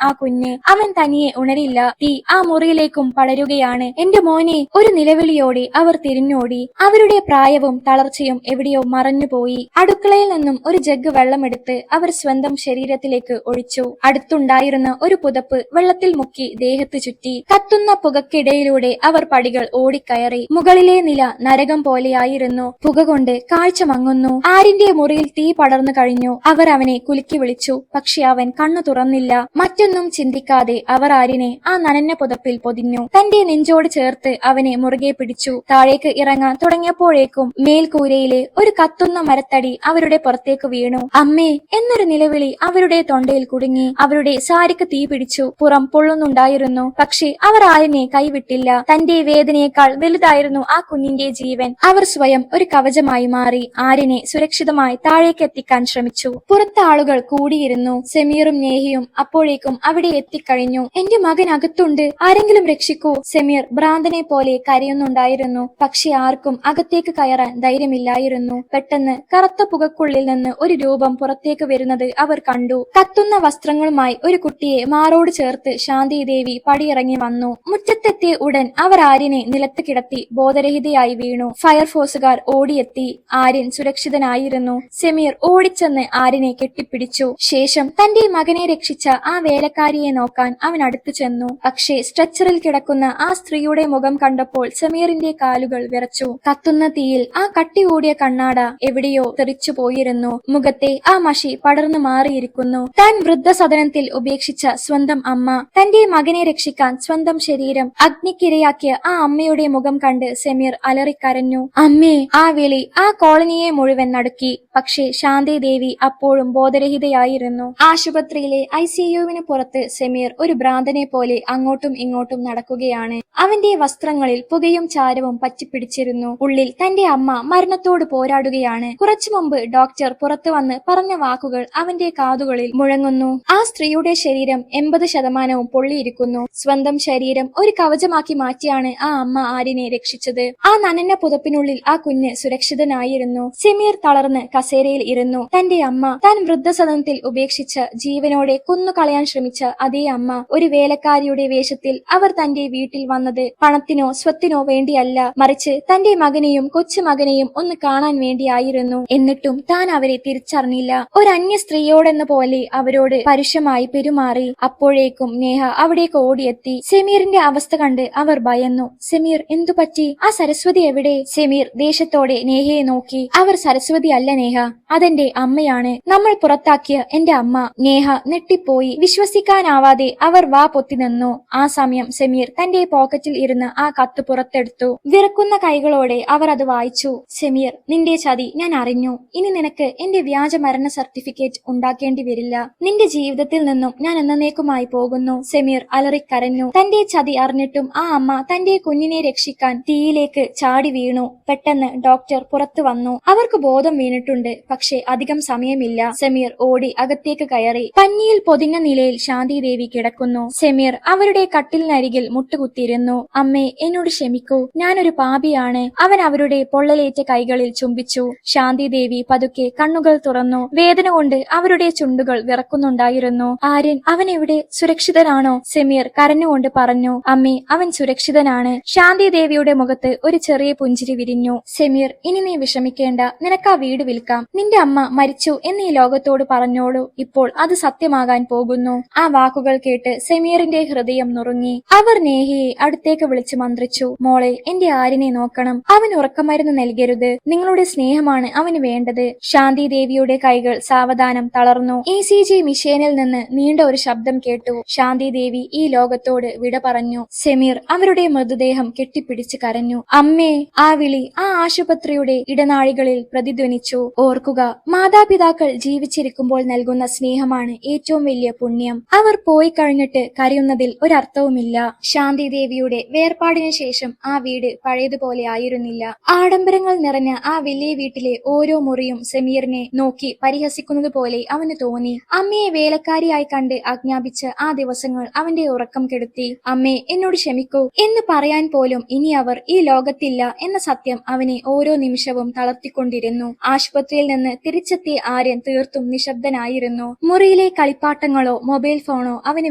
ആ കുഞ്ഞ്. അവൻ തനിയെ ഉണരില്ല. തീ ആ മുറിയിലേക്കും പടരുകയാണ്. എന്റെ മോനെ! ഒരു നിലവിളിയോടെ അവർ തിരിഞ്ഞോടി. അവരുടെ പ്രായവും തളർച്ചയും എവിടെയോ മറഞ്ഞുപോയി. അടുക്കളയിൽ നിന്നും ഒരു ജഗ് വെള്ളമെടുത്ത് അവർ സ്വന്തം ശരീരത്തിലേക്ക് ഒഴിച്ചു. അടുത്തുണ്ടായിരുന്ന ഒരു പുതപ്പ് വെള്ളത്തിൽ മുക്കി ദേഹത്ത് ചുറ്റി. കത്തുന്ന പുകക്കിടയിലൂടെ അവർ പടികൾ ഓടിക്കയറി. മുകളിലെ നില നരകം പോലെയായിരുന്നു. പുക കൊണ്ട് കാഴ്ച മങ്ങുന്നു. ആരിന്റെ മുറിയിൽ തീ പടർന്നു കഴിഞ്ഞു. അവർ അവനെ കുലുക്കി വിളിച്ചു. പക്ഷെ അവൻ കണ്ണു തുറന്നില്ല. മറ്റൊന്നും ചിന്തിക്കാതെ അവർ ആരിനെ ആ നനഞ്ഞ പുതപ്പിൽ പൊതിഞ്ഞു. തന്റെ നെഞ്ചോട് ചേർത്ത് അവനെ മുറുകെ പിടിച്ചു. താഴേക്ക് ഇറങ്ങാൻ തുടങ്ങിയപ്പോഴേക്കും മേൽക്കൂരയിലെ ഒരു കത്തുന്ന മരത്തടി അവരുടെ പുറത്തേക്ക് വീണു. അമ്മേ എന്നൊരു നിലവിളി അവരുടെ തൊണ്ടയിൽ കുടുങ്ങി. അവരുടെ സാരിക്ക് തീ പിടിച്ചു. പുറം പൊള്ളുന്നുണ്ടായിരുന്നു. പക്ഷെ അവർ ആരിനെ കൈവിട്ടില്ല. തന്റെ വേദനയേക്കാൾ വലുതായിരുന്നു ആ കുഞ്ഞിന്റെ ജീവൻ. അവർ സ്വയം ഒരു കവചമായി മാറി. ആരിനെ സുരക്ഷിതമായി താഴേക്ക് എത്തിക്കാൻ ശ്രമിച്ചു. പുറത്ത് ആളുകൾ കൂടിയിരുന്നു. സെമീറും നേഹിയും അപ്പോഴേക്കും അവിടെ എത്തിക്കഴിഞ്ഞു. എന്റെ മകൻ അകത്തുണ്ട്, ആരെങ്കിലും രക്ഷിക്കൂ. സെമീർ ഭ്രാന്തനെ പോലെ കരയുന്നുണ്ടായിരുന്നു. പക്ഷെ ആർക്കും അകത്തേക്ക് കയറാൻ ധൈര്യമില്ലായിരുന്നു. പെട്ടെന്ന് കറുത്ത പുകക്കുള്ളിൽ നിന്ന് ഒരു രൂപം പുറത്തേക്ക് വരുന്നത് അവർ കണ്ടു. കത്തുന്ന വസ്ത്രങ്ങളുമായി ഒരു കുട്ടിയെ മാറോട് ചേർത്ത് ശാന്തി ദേവി പടിയിറങ്ങി വന്നു. മുറ്റത്തെത്തിയ ഉടൻ അവർ ആര്യനെ നിലത്ത് കിടത്തി ബോധരഹിതയായി വീണു. ഫയർഫോഴ്സുകാർ ഓടിയെത്തി. ആര്യൻ സുരക്ഷിതനായിരുന്നു. സെമീർ ഓടിച്ചെന്ന് ആര്യനെ കെട്ടിപ്പിടിച്ചു. ശേഷം തന്റെ മകനെ രക്ഷിച്ച ആ വേലക്കാരിയെ നോക്കാൻ അവൻ അടുത്തു ചെന്നു. പക്ഷേ സ്ട്രെച്ചറിൽ കിടക്കുന്ന ആ സ്ത്രീയുടെ മുഖം കണ്ടപ്പോൾ സമീറിന്റെ കാലുകൾ വിറച്ചു. കത്തുന്ന തീയിൽ ആ കട്ടി കൂടിയ കണ്ണാട എവിടെയോ തെറിച്ചു പോയിരുന്നു. മുഖത്തെ ആ മഷി പടർന്നു മാറിയിരിക്കുന്നു. താൻ വൃദ്ധസദനത്തിൽ ഉപേക്ഷിച്ച സ്വന്തം അമ്മ, തന്റെ മകനെ രക്ഷിക്കാൻ സ്വന്തം ശരീരം അഗ്നിക്കിരയാക്കിയ ആ അമ്മയുടെ മുഖം കണ്ട് സമീർ അലറിക്കരഞ്ഞു. അമ്മേ! ആ വിളി ആ കോളനിയെ മുഴുവൻ നടുക്കി. പക്ഷേ ശാന്തി ദേവി അപ്പോഴും ബോധരഹിതയായിരുന്നു. ആശുപത്രിയിലെ ICUവിന് പുറത്ത് സമീർ ഒരു ഭ്രാന്തനെ പോലെ അങ്ങോട്ടും ഇങ്ങോട്ടും നടക്കുകയാണ്. അവന്റെ വസ്ത്രങ്ങളിൽ പുകയും ചാരവും പറ്റിപ്പിടിച്ചിരുന്നു. ഉള്ളിൽ തന്റെ അമ്മ മരണത്തോട് പോരാടുകയാണ്. കുറച്ചു മുമ്പ് ഡോക്ടർ പുറത്തു വന്ന് പറഞ്ഞ വാക്കുകൾ അവന്റെ കാതുകളിൽ മുഴങ്ങുന്നു. ആ സ്ത്രീയുടെ ശരീരം 80% പൊള്ളിയിരിക്കുന്നു. സ്വന്തം ശരീരം ഒരു കവചമാക്കി മാറ്റിയാണ് ആ അമ്മ ആരിനെ രക്ഷിച്ചത്. ആ നനഞ്ഞ പുതപ്പിനുള്ളിൽ ആ കുഞ്ഞ് സുരക്ഷിതനായിരുന്നു. സമീർ തളർന്ന് കസേരയിൽ ഇരുന്നു. തന്റെ അമ്മ, താൻ വൃദ്ധസദനത്തിൽ ഉപേക്ഷിച്ച് ജീവനോടെ കൊന്നുകളയാൻ ശ്രമിച്ച അതേ അമ്മ, ഒരു വേലക്കാരിയുടെ വേഷത്തിൽ അവർ തന്റെ വീട്ടിൽ വന്നത് പണത്തിനോ സ്വത്തിനോ വേണ്ടിയല്ല, മറിച്ച് തന്റെ മകനെയും കൊച്ചുമകനെയും ഒന്ന് കാണാൻ വേണ്ടിയായിരുന്നു. എന്നിട്ടും താൻ അവരെ തിരിച്ചറിഞ്ഞില്ല. ഒരു അന്യ സ്ത്രീയോടെന്ന പോലെ അവരോട് പരുഷമായി പെരുമാറി. അപ്പോഴേക്കും നേഹ അവിടേക്ക് ഓടിയെത്തി. സമീറിന്റെ അവസ്ഥ കണ്ട് അവർ ഭയന്നു. സമീർ, എന്തു പറ്റി? ആ സരസ്വതി എവിടെ? സമീർ ദേഷ്യത്തോടെ നേഹയെ നോക്കി. അവർ സരസ്വതി അല്ല നേഹ, അതെന്റെ അമ്മയാണ്. നമ്മൾ പുറത്താക്കിയ എന്റെ അമ്മ. നേഹ ഞെട്ടിപ്പോയി. വിശ്വസിക്കാനാവാതെ അവർ വാ പൊത്തി നിന്നു. ആ സമയം സമീർ തന്റെ പോക്കറ്റിൽ ഇരുന്ന് ആ കത്ത് പുറത്തെടുത്തു. വിറക്കുന്ന കൈകളോടെ അവർ അത് വായിച്ചു. സമീർ, നിന്റെ ചതി ഞാൻ അറിഞ്ഞു. ഇനി നിനക്ക് എന്റെ വ്യാജ മരണ സർട്ടിഫിക്കറ്റ് ഉണ്ടാക്കേണ്ടി വരില്ല. നിന്റെ ജീവിതത്തിൽ നിന്നും ഞാൻ എന്നേക്കുമായി പോകുന്നു. സമീർ അലറിക്കരഞ്ഞു. തന്റെ ചതി അറിഞ്ഞിട്ടും ആ അമ്മ തന്റെ കുഞ്ഞിനെ രക്ഷിക്കാൻ തീയിലേക്ക് ചാടി വീണു. പെട്ടെന്ന് ഡോക്ടർ പുറത്തു വന്നു. അവർക്ക് ബോധം വീണിട്ടുണ്ട്. പക്ഷെ അധികം സമയമില്ല. സമീർ ഓടി അകത്തേക്ക് കയറി. പഞ്ഞിയിൽ പൊതിഞ്ഞ നിലയിൽ ശാന്തി ദേവി കിടക്കുന്നു. സമീർ അവരുടെ കട്ടിലിനരികിൽ മുട്ടുകുത്തിയിരുന്നു. അമ്മേ, എന്നോട് ക്ഷമിക്കൂ, ഞാനൊരു പാപിയാണ്. അവൻ അവരുടെ പൊള്ളലേറ്റ കൈകളിൽ ചുംബിച്ചു. ശാന്തി ദേവി പതുക്കെ കണ്ണുകൾ തുറന്നു. വേദന കൊണ്ട് അവരുടെ ചുണ്ടുകൾ വിറക്കുന്നുണ്ടായിരുന്നു. ആര്യൻ, അവൻ എവിടെ? സുരക്ഷിതനാണോ? സമീർ കരഞ്ഞുകൊണ്ട് പറഞ്ഞു. അമ്മേ, അവൻ സുരക്ഷിതനാണ്. ശാന്തി ദേവിയുടെ മുഖത്ത് ഒരു ചെറിയ പുഞ്ചിരി വിരിഞ്ഞു. സമീർ, ഇനി നീ വിഷമിക്കേണ്ട. നിനക്ക് ആ വീട് വിൽക്കാം. നിന്റെ അമ്മ മരിച്ചു എന്ന് ഈ ലോകത്തോട് പറഞ്ഞോളൂ. ഇപ്പോൾ അത് സത്യമാകാൻ പോകുന്നു. ആ വാക്കുകൾ കേട്ട് സമീറിന്റെ ഹൃദയം നുറുങ്ങി. അവർ നേഹിയെ അടുത്തേക്ക് വിളിച്ചു മന്ത്രിച്ചു. മോളെ, എന്റെ ആര്യനെ നോക്കണം. അവൻ ഉറക്കമരുന്ന് നൽകരുത്. നിങ്ങളുടെ സ്നേഹമാണ് അവന് വേണ്ടത്. ശാന്തി ദേവിയുടെ കൈകൾ സാവധാനം തളർന്നു. ECG മിഷേനിൽ നിന്ന് നീണ്ട ഒരു ശബ്ദം കേട്ടു. ശാന്തി ദേവി ഈ ലോകത്തോട് വിട പറഞ്ഞു. സമീർ അവരുടെ മൃതദേഹം കെട്ടിപ്പിടിച്ച് കരഞ്ഞു. അമ്മേ! ആ വിളി ആ ആശുപത്രിയുടെ ഇടനാഴികളിൽ പ്രതിധ്വനിച്ചു. ഓർക്കുക, മാതാപിതാക്കൾ ജീവിച്ചിരിക്കുമ്പോൾ നൽകുന്ന സ്നേഹമാണ് ഏറ്റവും വലിയ പുണ്യം. അവർ പോയി കഴിഞ്ഞിട്ട് കരയുന്നതിൽ ഒരർത്ഥവുമില്ല. ശാന്തി ദേവിയുടെ വേർപാടിനു ശേഷം ആ വീട് പഴയതുപോലെ ആയിരുന്നില്ല. ആഡംബരങ്ങൾ നിറഞ്ഞ ആ വലിയ വീട്ടിലെ ഓരോ മുറിയും സമീറിനെ നോക്കി പരിഹസിക്കുന്നത് പോലെ അവന് തോന്നി. അമ്മയെ വേലക്കാരിയായി കണ്ട് ആജ്ഞാപിച്ച ആ ദിവസങ്ങൾ അവന്റെ ഉറക്കം കെടുത്തി. അമ്മേ, എന്നോട് ക്ഷമിക്കൂ എന്ന് പറയാൻ പോലും ഇനി അവർ ഈ ലോകത്തില്ല എന്ന സത്യം അവനെ ഓരോ നിമിഷവും തളർത്തിക്കൊണ്ടിരുന്നു. ആശുപത്രിയിൽ നിന്ന് തിരിച്ചെത്തിയ ആര്യൻ തീർത്തും നിശബ്ദനായിരുന്നു. മുറിയിലെ കളിപ്പാട്ടങ്ങളോ മൊബൈൽ ഫോണോ അവന്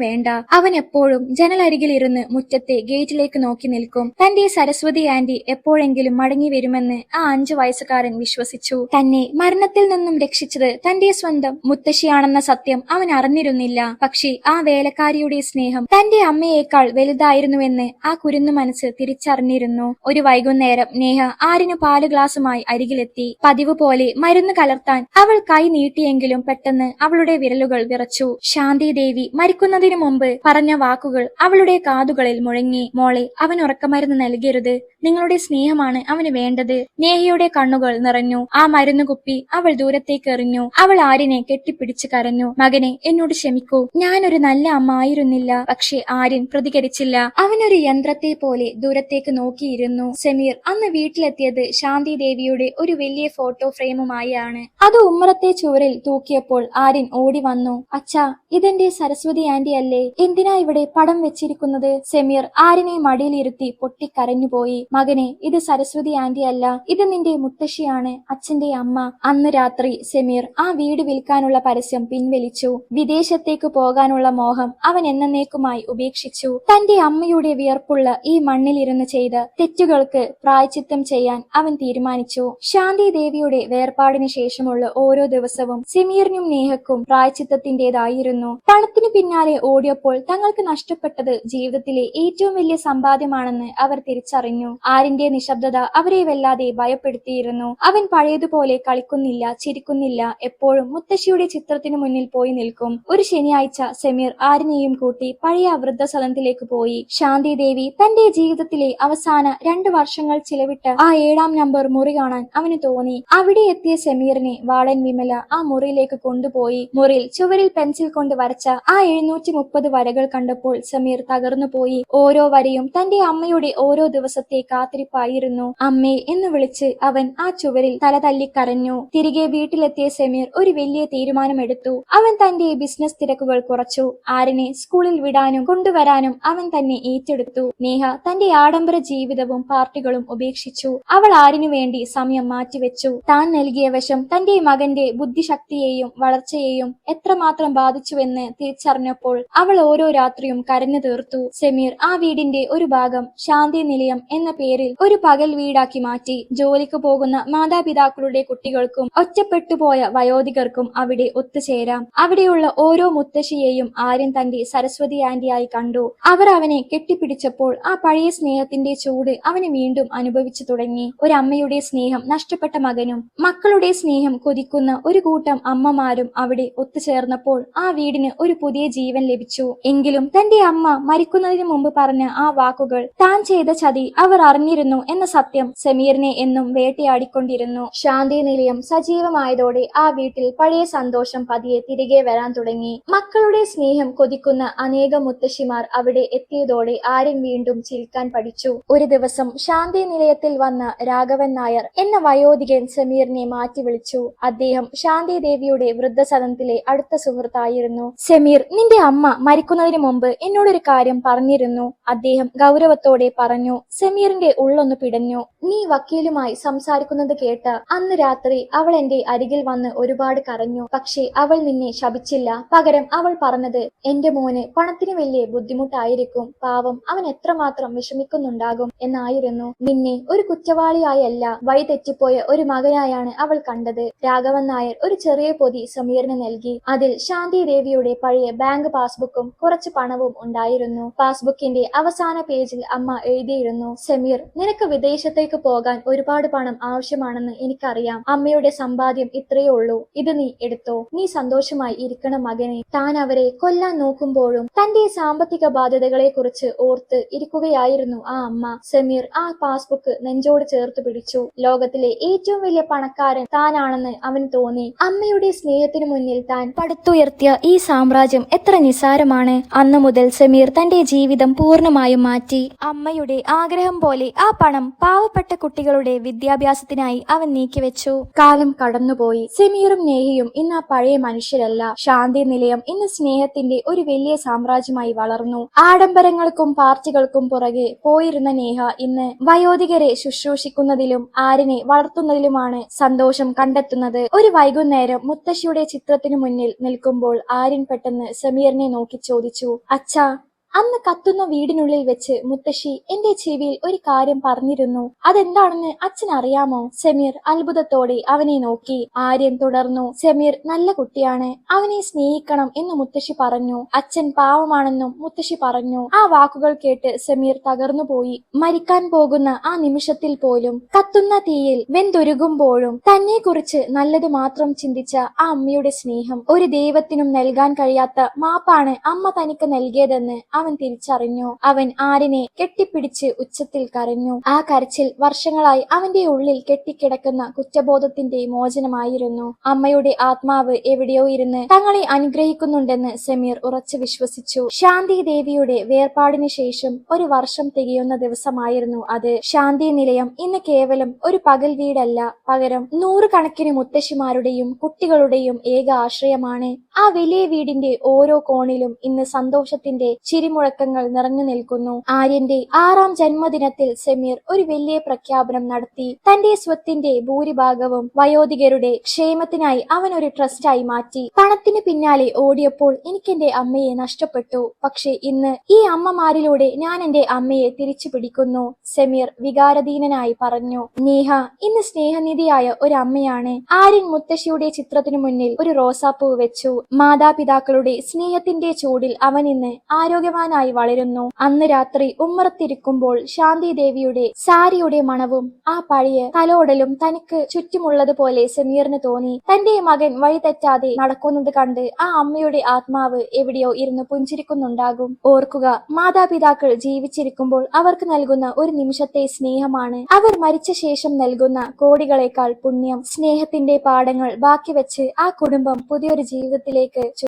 വേണ്ട. അവൻ എപ്പോഴും ജനലരികിലിരുന്ന് മുറ്റത്തെ ഗേറ്റിലേക്ക് നോക്കി നിൽക്കും. തന്റെ സരസ്വതി ആന്റി എപ്പോഴെങ്കിലും മടങ്ങി വരുമെന്ന് ആ 5 വയസ്സുകാരൻ വിശ്വസിച്ചു. തന്നെ മരണത്തിൽ നിന്നും രക്ഷിച്ചത് തന്റെ സ്വന്തം മുത്തശ്ശിയാണെന്ന സത്യം അവൻ അറിഞ്ഞിരുന്നില്ല. പക്ഷേ ആ വേലക്കാരിയുടെ സ്നേഹം തന്റെ അമ്മയേക്കാൾ വലുതായിരുന്നുവെന്ന് ആ കുരുന്നു മനസ്സ് തിരിച്ചറിഞ്ഞിരുന്നു. ഒരു വൈകുന്നേരം നേഹ ആര്യന് പാല് ഗ്ലാസുമായി അരികിലെത്തി. പതിവ് പോലെ മരുന്ന് കലർത്താൻ അവൾ കൈ നീട്ടിയെങ്കിലും പെട്ടെന്ന് അവളുടെ വിരലുകൾ വിറച്ചു. ശാന്തി ദേവി മരിക്കുന്നതിനു മുമ്പ് പറഞ്ഞ വാക്കുകൾ അവളുടെ കാതുകളിൽ മുഴങ്ങി. മോളെ, അവൻ ഉറക്കമരുന്ന് നൽകരുത്. നിങ്ങളുടെ സ്നേഹമാണ് അവന് വേണ്ടത്. നേഹയുടെ കണ്ണുകൾ നിറഞ്ഞു. ആ മരുന്ന് കുപ്പി അവൾ ദൂരത്തേക്ക് എറിഞ്ഞു. അവൾ ആര്യനെ കെട്ടിപ്പിടിച്ച് കരഞ്ഞു. മകനെ, എന്നോട് ക്ഷമിക്കൂ. ഞാനൊരു നല്ല അമ്മ ആയിരുന്നില്ല. പക്ഷെ ആര്യൻ പ്രതികരിച്ചില്ല. അവനൊരു യന്ത്രത്തെ പോലെ ദൂരത്തേക്ക് നോക്കിയിരുന്നു. സമീർ അന്ന് വീട്ടിലെത്തിയത് ശാന്തി ദേവിയുടെ ഒരു വലിയ ഫോട്ടോ ഫ്രെയിമുമായാണ്. അത് ഉമ്മറത്തെ ചുവരിൽ തൂക്കിയപ്പോൾ ആര്യൻ ഓടി വന്നു. അച്ഛാ, ഇതെന്റെ സരസ്വതി ആന്റി അല്ലേ? എന്തിനാ ഇവിടെ പടം വെച്ചിരിക്കുന്നത്? സമീർ ആര്യനെ മടിയിലിരുത്തി പൊട്ടിക്കരഞ്ഞുപോയി. മകനെ, ഇത് സരസ്വതി ആന്റി അല്ല, ഇത് നിന്റെ മുത്തശ്ശിയാണ്, അച്ഛന്റെ അമ്മ. അന്ന് രാത്രി സമീർ ആ വീട് വിൽക്കാനുള്ള പരസ്യം പിൻവലിച്ചു. വിദേശത്തേക്ക് പോകാനുള്ള മോഹം അവൻ എന്നേക്കുമായി ഉപേക്ഷിച്ചു. തന്റെ അമ്മയുടെ വിയർപ്പുള്ള ഈ മണ്ണിലിരുന്ന് ചെയ്ത തെറ്റുകൾക്ക് പ്രായശ്ചിത്തം ചെയ്യാൻ അവൻ തീരുമാനിച്ചു. ശാന്തി ദേവിയുടെ വേർപാടിന് ശേഷമുള്ള ഓരോ ദിവസവും സമീറിനും നേഹക്കും പ്രായശ്ചിത്തത്തിന്റേതായിരുന്നു. പണത്തിനു പിന്നാലെ ഓടിയപ്പോൾ തങ്ങൾക്ക് നഷ്ടപ്പെട്ടത് ജീവിതത്തിലെ ഏറ്റവും വലിയ സമ്പാദ്യമാണെന്ന് അവർ തിരിച്ചറിഞ്ഞു. ആര്യന്റെ നിശബ്ദത അവരെ വല്ലാതെ ഭയപ്പെടുത്തിയിരുന്നു. അവൻ പഴയതുപോലെ കളിക്കുന്നില്ല, ചിരിക്കുന്നില്ല. എപ്പോഴും മുത്തശ്ശിയുടെ ചിത്രത്തിനു മുന്നിൽ പോയി നിൽക്കും. ഒരു ശനിയാഴ്ച സമീർ ആര്യനെയും കൂട്ടി പഴയ വൃദ്ധസദനത്തിലേക്ക് പോയി. ശാന്തി ദേവി തന്റെ ജീവിതത്തിലെ അവസാന 2 വർഷങ്ങൾ ചിലവിട്ട ആ 7-ാം നമ്പർ മുറി കാണാൻ അവന് തോന്നി. അവിടെ എത്തിയ സമീറിനെ വാളൻ വിമല ആ മുറിയിലേക്ക് കൊണ്ടുപോയി. മുറിയിൽ ചുവരിൽ പെൻസിൽ കൊണ്ട് വരച്ച ആ 730 വരകൾ കണ്ടപ്പോൾ സമീർ തകർന്നു പോയി. ഓരോ വരയും തന്റെ അമ്മയുടെ ഓരോ ദിവസത്തെ കാത്തിരിപ്പായിരുന്നു. അമ്മേ എന്ന് വിളിച്ച് അവൻ ആ ചുവരിൽ തല തല്ലിക്കരഞ്ഞു. തിരികെ വീട്ടിലെത്തിയ സമീർ ഒരു വലിയ തീരുമാനമെടുത്തു. അവൻ തന്റെ ബിസിനസ് തിരക്കുകൾ കുറച്ചു. ആര്യനെ സ്കൂളിൽ വിടാനും കൊണ്ടുവരാനും അവൻ തന്നെ ഏറ്റെടുത്തു. നേഹ തന്റെ ആഡംബര ജീവിതവും പാർട്ടികളും ഉപേക്ഷിച്ചു. അവൾ ആര്യനു വേണ്ടി സമയം മാറ്റിവെച്ചു. താൻ നൽകിയ വശം തന്റെ മകന്റെ ബുദ്ധിശക്തിയെയും വളർച്ചയെയും എത്രമാത്രം ബാധിച്ചുവെന്ന് തിരിച്ചറിഞ്ഞപ്പോൾ അവൾ ഓരോ രാത്രിയും കരഞ്ഞു തീർത്തു. സമീർ ആ വീടിന്റെ ഒരു ഭാഗം ശാന്തി നിലയം എന്ന പേരിൽ ഒരു പകൽ വീടാക്കി മാറ്റി. ജോലിക്ക് പോകുന്ന മാതാപിതാക്കളുടെ കുട്ടികൾക്കും ഒറ്റപ്പെട്ടുപോയ വയോധികർക്കും അവിടെ ഒത്തുചേരാം. അവിടെയുള്ള ഓരോ മുത്തശ്ശിയെയും ആര്യൻ തന്റെ സരസ്വതി ആന്റിയായി കണ്ടു. അവർ അവനെ കെട്ടിപ്പിടിച്ചപ്പോൾ ആ പഴയ സ്നേഹത്തിന്റെ ചൂട് അവന് വീണ്ടും അനുഭവിച്ചു തുടങ്ങി. ഒരമ്മയുടെ സ്നേഹം നഷ്ടപ്പെട്ട മകനും മക്കളുടെ സ്നേഹം കൊതിക്കുന്ന ഒരു കൂട്ടം അമ്മമാരും അവിടെ ഒത്തുചേർന്നപ്പോൾ ആ വീടിന് ഒരു പുതിയ ജീവൻ ലഭിച്ചു. എങ്കിലും തന്റെ അമ്മ മരിക്കുന്നതിന് മുമ്പ് പറഞ്ഞ ആ വാക്കുകൾ, താൻ ചെയ്ത ചതി അവർ അറിഞ്ഞിരുന്നു എന്ന സത്യം സമീറിനെ എന്നും വേട്ടയാടിക്കൊണ്ടിരുന്നു. ശാന്തി നിലയം സജീവമായതോടെ ആ വീട്ടിൽ പഴയ സന്തോഷം പതിയെ തിരികെ വരാൻ തുടങ്ങി. മക്കളുടെ സ്നേഹം കൊതിക്കുന്ന അനേകം മുത്തശ്ശിമാർ അവിടെ എത്തിയതോടെ ആര്യൻ വീണ്ടും ചിരിക്കാൻ പഠിച്ചു. ഒരു ദിവസം ശാന്തി നിലയത്തിൽ വന്ന രാഘവൻ നായർ എന്ന വയോധികൻ സമീറിനെ മാറ്റി വിളിച്ചു. അദ്ദേഹം ശാന്തി ദേവിയുടെ വൃദ്ധസദനത്തിലെ അടുത്ത സുഹൃത്തായിരുന്നു. സമീർ, നിന്റെ അമ്മ മരിക്കുന്നതിന് മുമ്പ് എന്നോടൊരു കാര്യം പറഞ്ഞിരുന്നു, അദ്ദേഹം ഗൗരവത്തോടെ പറഞ്ഞു. സമീറിന്റെ ഉള്ളൊന്ന് പിടഞ്ഞു. നീ വക്കീലുമായി സംസാരിക്കുന്നത് കേട്ട അന്ന് രാത്രി അവൾ എന്റെ അരികിൽ വന്ന് ഒരുപാട് കരഞ്ഞു. പക്ഷേ അവൾ നിന്നെ ശപിച്ചില്ല. പകരം അവൾ പറഞ്ഞത്, എന്റെ മോന് പണത്തിന് വലിയ ബുദ്ധിമുട്ടായിരിക്കും, പാവം അവൻ എത്രമാത്രം വിഷമിക്കുന്നുണ്ടാകും എന്നായിരുന്നു. നിന്നെ ഒരു കുറ്റവാളിയായല്ല, വഴി തെറ്റിപ്പോയ ഒരു മകനായാണ് അവൾ കണ്ടത്. രാഘവൻ നായർ ഒരു ചെറിയ പൊതി സമീറിന് നൽകി. അതിൽ ശാന്തി ദേവിയുടെ പഴയ ബാങ്ക് പാസ്ബുക്കും കുറച്ച് പണവും ഉണ്ടായിരുന്നു. പാസ്ബുക്കിന്റെ അവസാന പേജിൽ അമ്മ എഴുതിയിരുന്നു, സമീർ, നിനക്ക് വിദേശത്തേക്ക് പോകാൻ ഒരുപാട് പണം ആവശ്യമാണെന്ന് എനിക്കറിയാം. അമ്മയുടെ സമ്പാദ്യം ഇത്രയേ ഉള്ളൂ, ഇത് നീ എടുത്തോ. നീ സന്തോഷമായി ഇരിക്കണം മകനെ. താൻ അവരെ കൊല്ലാൻ നോക്കുമ്പോഴും തന്റെ സാമ്പത്തിക ബാധ്യതകളെ കുറിച്ച് ഓർത്ത് ഇരിക്കുകയായിരുന്നു ആ അമ്മ. സമീർ ആ പാസ്ബുക്ക് നെഞ്ചോട് ചേർത്ത് പിടിച്ചു. ലോകത്തിലെ ഏറ്റവും വലിയ പണക്കാരൻ താനാണെന്ന് അവന് തോന്നി. അമ്മയുടെ സ്നേഹത്തിനു മുന്നിൽ താൻ പടുത്തുയർത്തിയ ഈ സാമ്രാജ്യം എത്ര നിസ്സാരമാണ്. അന്നു മുതൽ സമീർ തന്റെ ജീവിതം പൂർണ്ണമായും മാറ്റി. അമ്മയുടെ ആഗ്രഹം പോലെ ആ പണം പാവപ്പെട്ട കുട്ടികളുടെ വിദ്യാഭ്യാസത്തിനായി അവൻ നീക്കിവെച്ചു. കാലം കടന്നുപോയി. സമീറും നേഹിയും ഇന്ന് ആ പഴയ മനുഷ്യരല്ല. ശാന്തി നിലയം ഇന്ന് സ്നേഹത്തിന്റെ ഒരു വലിയ സാമ്രാജ്യമായി വളർന്നു. ആഡംബരങ്ങൾക്കും പാർട്ടികൾക്കും പുറകെ പോയിരുന്ന നേഹ ഇന്ന് വയോധികരെ ശുശ്രൂഷിക്കുന്നതിലും ആര്യനെ വളർത്തുന്നതിലുമാണ് സന്തോഷം കണ്ടെത്തുന്നത്. ഒരു വൈകുന്നേരം മുത്തശ്ശിയുടെ ചിത്രത്തിനു മുന്നിൽ നിൽക്കുമ്പോൾ ആര്യൻ പെട്ടെന്ന് സമീറിനെ നോക്കി ചോദിച്ചു, "അച്ഛാ, അന്ന് കത്തുന്ന വീടിനുള്ളിൽ വെച്ച് മുത്തശ്ശി എന്റെ ചെവിയിൽ ഒരു കാര്യം പറഞ്ഞിരുന്നു. അതെന്താണെന്ന് അച്ഛൻ അറിയാമോ?" സമീർ അത്ഭുതത്തോടെ അവനെ നോക്കി. ആര്യൻ തുടർന്നു, "സമീർ നല്ല കുട്ടിയാണ്. അവനെ സ്നേഹിക്കണം എന്ന് മുത്തശ്ശി പറഞ്ഞു. അച്ഛൻ പാവമാണെന്നും മുത്തശ്ശി പറഞ്ഞു." ആ വാക്കുകൾ കേട്ട് സമീർ തകർന്നുപോയി. മരിക്കാൻ പോകുന്ന ആ നിമിഷത്തിൽ പോലും, കത്തുന്ന തീയിൽ വെന്തുരുകുമ്പോഴും തന്നെ കുറിച്ച് നല്ലത് മാത്രം ചിന്തിച്ച ആ അമ്മയുടെ സ്നേഹം ഒരു ദൈവത്തിനും നൽകാൻ കഴിയാത്ത മാപ്പാണ് അമ്മ തനിക്ക് നൽകിയതെന്ന് അവൻ തിരിച്ചറിഞ്ഞു. അവൻ ആര്യനെ കെട്ടിപ്പിടിച്ച് ഉച്ചത്തിൽ കരഞ്ഞു. ആ കരച്ചിൽ വർഷങ്ങളായി അവന്റെ ഉള്ളിൽ കെട്ടിക്കിടക്കുന്ന കുറ്റബോധത്തിന്റെ മോചനമായിരുന്നു. അമ്മയുടെ ആത്മാവ് എവിടെയോ ഇരുന്ന് തങ്ങളെ അനുഗ്രഹിക്കുന്നുണ്ടെന്ന് സമീർ ഉറച്ചു വിശ്വസിച്ചു. ശാന്തി ദേവിയുടെ വേർപാടിന് ശേഷം ഒരു വർഷം തികയുന്ന ദിവസമായിരുന്നു അത്. ശാന്തി നിലയം ഇന്ന് കേവലം ഒരു പകൽ വീടല്ല, പകരം നൂറുകണക്കിന് മുത്തശ്ശിമാരുടെയും കുട്ടികളുടെയും ഏക ആശ്രയമാണ്. ആ വലിയ വീടിന്റെ ഓരോ കോണിലും ഇന്ന് സന്തോഷത്തിന്റെ ചിരിമുഴക്കങ്ങൾ നിറഞ്ഞു നിൽക്കുന്നു. ആര്യന്റെ 6ാം ജന്മദിനത്തിൽ സമീർ ഒരു വലിയ പ്രഖ്യാപനം നടത്തി. തന്റെ സ്വത്തിന്റെ ഭൂരിഭാഗവും വയോധികരുടെ ക്ഷേമത്തിനായി അവൻ ഒരു ട്രസ്റ്റായി മാറ്റി. പണത്തിന് പിന്നാലെ ഓടിയപ്പോൾ എനിക്കെന്റെ അമ്മയെ നഷ്ടപ്പെട്ടു. പക്ഷെ ഇന്ന് ഈ അമ്മമാരിലൂടെ ഞാൻ എന്റെ അമ്മയെ തിരിച്ചു പിടിക്കുന്നു, സമീർ വികാരധീനനായി പറഞ്ഞു. നേഹ ഇന്ന് സ്നേഹനിധിയായ ഒരു അമ്മയാണ്. ആര്യൻ മുത്തശ്ശിയുടെ ചിത്രത്തിനു മുന്നിൽ ഒരു റോസാപ്പൂ വെച്ചു. മാതാപിതാക്കളുടെ സ്നേഹത്തിന്റെ ചൂടിൽ അവൻ ഇന്ന് ആരോഗ്യവാനായി വളരുന്നു. അന്ന് രാത്രി ഉമ്മറത്തിരിക്കുമ്പോൾ ശാന്തി ദേവിയുടെ സാരിയുടെ മണവും ആ പഴയ തലോടലും തനിക്ക് ചുറ്റുമുള്ളതുപോലെ സമീറിന് തോന്നി. തന്റെ മകൻ വഴിതെറ്റാതെ നടക്കുന്നത് കണ്ട് ആ അമ്മയുടെ ആത്മാവ് എവിടെയോ ഇരുന്ന് പുഞ്ചിരിക്കുന്നുണ്ടാകും. ഓർക്കുക, മാതാപിതാക്കൾ ജീവിച്ചിരിക്കുമ്പോൾ അവർക്ക് നൽകുന്ന ഒരു നിമിഷത്തെ സ്നേഹമാണ് അവർ മരിച്ച ശേഷം നൽകുന്ന കോടികളേക്കാൾ പുണ്യം. സ്നേഹത്തിന്റെ പാഠങ്ങൾ ബാക്കി വെച്ച് ആ കുടുംബം പുതിയൊരു ജീവിതത്തിലേക്ക്